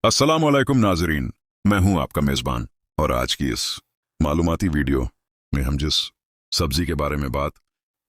अस्सलाम वालेकुम नाजरीन। मैं हूं आपका मेज़बान और आज की इस मालूमाती वीडियो में हम जिस सब्जी के बारे में बात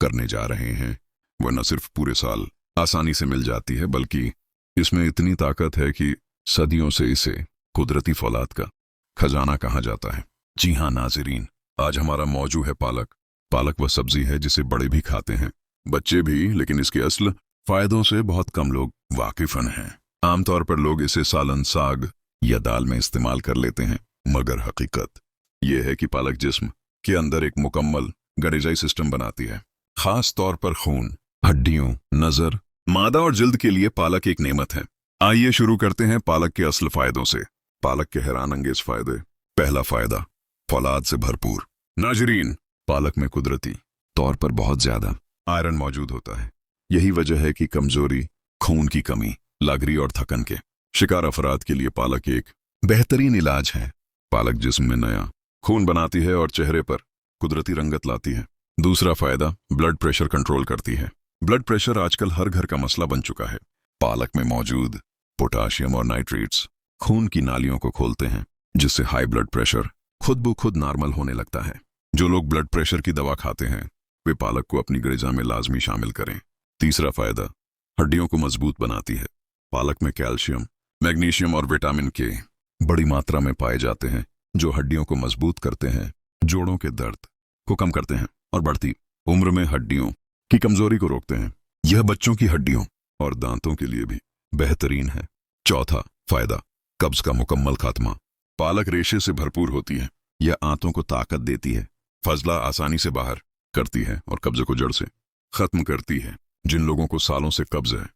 करने जा रहे हैं वह न सिर्फ पूरे साल आसानी से मिल जाती है बल्कि इसमें इतनी ताकत है कि सदियों से इसे कुदरती फौलाद का खजाना कहा जाता है। जी हाँ नाजरीन, आज हमारा मौजू है पालक। पालक वह सब्जी है जिसे बड़े भी खाते हैं, बच्चे भी, लेकिन इसके असल फायदों से बहुत कम लोग वाकिफन हैं। आमतौर पर लोग इसे सालन, साग या दाल में इस्तेमाल कर लेते हैं, मगर हकीकत यह है कि पालक जिस्म के अंदर एक मुकम्मल गठियाई सिस्टम बनाती है। खास तौर पर खून, हड्डियों, नजर, मादा और जिल्द के लिए पालक एक नेमत है। आइए शुरू करते हैं पालक के असल फायदों से। पालक के हैरान अंगेज फायदे। पहला फायदा, फौलाद से भरपूर। नाजरीन, पालक में कुदरती तौर पर बहुत ज्यादा आयरन मौजूद होता है। यही वजह है कि कमजोरी, खून की कमी, लागरी और थकन के शिकार अफराद के लिए पालक एक बेहतरीन इलाज है। पालक जिस्म में नया खून बनाती है और चेहरे पर कुदरती रंगत लाती है। दूसरा फायदा, ब्लड प्रेशर कंट्रोल करती है। ब्लड प्रेशर आजकल हर घर का मसला बन चुका है। पालक में मौजूद पोटाशियम और नाइट्रेट्स खून की नालियों को खोलते हैं, जिससे हाई ब्लड प्रेशर खुद ब खुद नॉर्मल होने लगता है। जो लोग ब्लड प्रेशर की दवा खाते हैं वे पालक को अपनी ग़िज़ा में लाजमी शामिल करें। तीसरा फायदा, हड्डियों को मजबूत बनाती है। पालक में कैल्शियम, मैग्नीशियम और विटामिन के बड़ी मात्रा में पाए जाते हैं, जो हड्डियों को मजबूत करते हैं, जोड़ों के दर्द को कम करते हैं और बढ़ती उम्र में हड्डियों की कमजोरी को रोकते हैं। यह बच्चों की हड्डियों और दांतों के लिए भी बेहतरीन है। चौथा फायदा, कब्ज का मुकम्मल खात्मा। पालक रेशे से भरपूर होती है। यह आंतों को ताकत देती है, फजला आसानी से बाहर करती है और कब्ज को जड़ से खत्म करती है। जिन लोगों को सालों से कब्ज है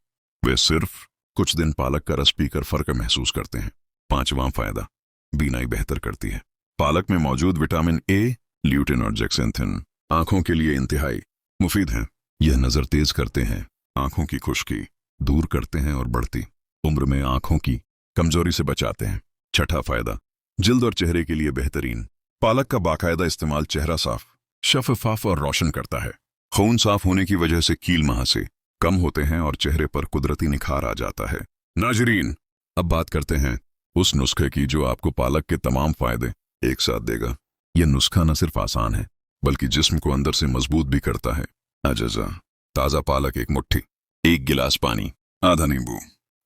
वे सिर्फ कुछ दिन पालक का रस पीकर फर्क महसूस करते हैं। पांचवां फायदा, बीनाई बेहतर करती है। पालक में मौजूद विटामिन ए, ल्यूटिन और जेक्सेंथिन आंखों के लिए इंतहाई मुफीद हैं। यह नजर तेज करते हैं, आंखों की खुश्की दूर करते हैं और बढ़ती उम्र में आंखों की कमजोरी से बचाते हैं। छठा फायदा, जिल्द और चेहरे के लिए बेहतरीन। पालक का बाकायदा इस्तेमाल चेहरा साफ, शफाफ और रोशन करता है। खून साफ होने की वजह से कील महासे कम होते हैं और चेहरे पर कुदरती निखार आ जाता है। नाजरीन, अब बात करते हैं उस नुस्खे की जो आपको पालक के तमाम फायदे एक साथ देगा। यह नुस्खा न सिर्फ आसान है बल्कि जिस्म को अंदर से मजबूत भी करता है। अजजा, ताज़ा पालक एक मुट्ठी, 1 गिलास पानी, आधा नींबू,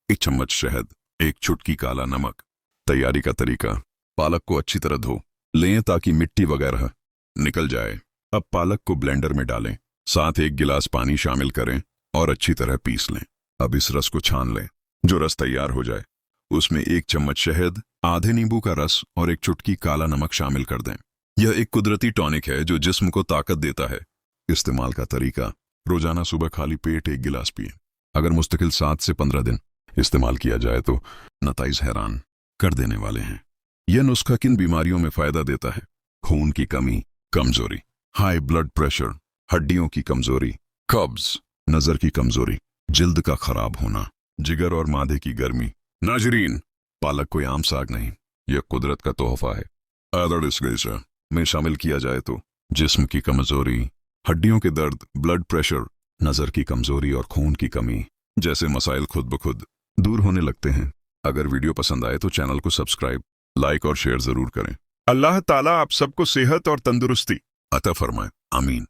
1 चम्मच शहद, 1 चुटकी काला नमक। तैयारी का तरीका, पालक को अच्छी तरह धो लें ताकि मिट्टी वगैरह निकल जाए। अब पालक को ब्लेंडर में डालें, साथ 1 गिलास पानी शामिल करें और अच्छी तरह पीस लें। अब इस रस को छान लें। जो रस तैयार हो जाए उसमें 1 चम्मच शहद, आधे नींबू का रस और 1 चुटकी काला नमक शामिल कर दें। यह एक कुदरती टॉनिक है जो जिस्म को ताकत देता है। इस्तेमाल का तरीका, रोजाना सुबह खाली पेट 1 गिलास पिए। अगर मुस्तकिल 7 से 15 दिन इस्तेमाल किया जाए तो नतीजे हैरान कर देने वाले हैं। यह नुस्खा किन बीमारियों में फायदा देता है? खून की कमी, कमजोरी, हाई ब्लड प्रेशर, हड्डियों की कमजोरी, कब्ज, नजर की कमजोरी, जिल्द का खराब होना, जिगर और मादे की गर्मी। नाजरीन, पालक कोई आम साग नहीं, यह कुदरत का तोहफा है। अदर इस ग़िज़ा में शामिल किया जाए तो जिस्म की कमजोरी, हड्डियों के दर्द, ब्लड प्रेशर, नजर की कमजोरी और खून की कमी जैसे मसाइल खुद ब खुद दूर होने लगते हैं। अगर वीडियो पसंद आए तो चैनल को सब्सक्राइब, लाइक और शेयर जरूर करें। अल्लाह ताला आप सबको सेहत और तंदुरुस्ती अता फरमाए। आमीन।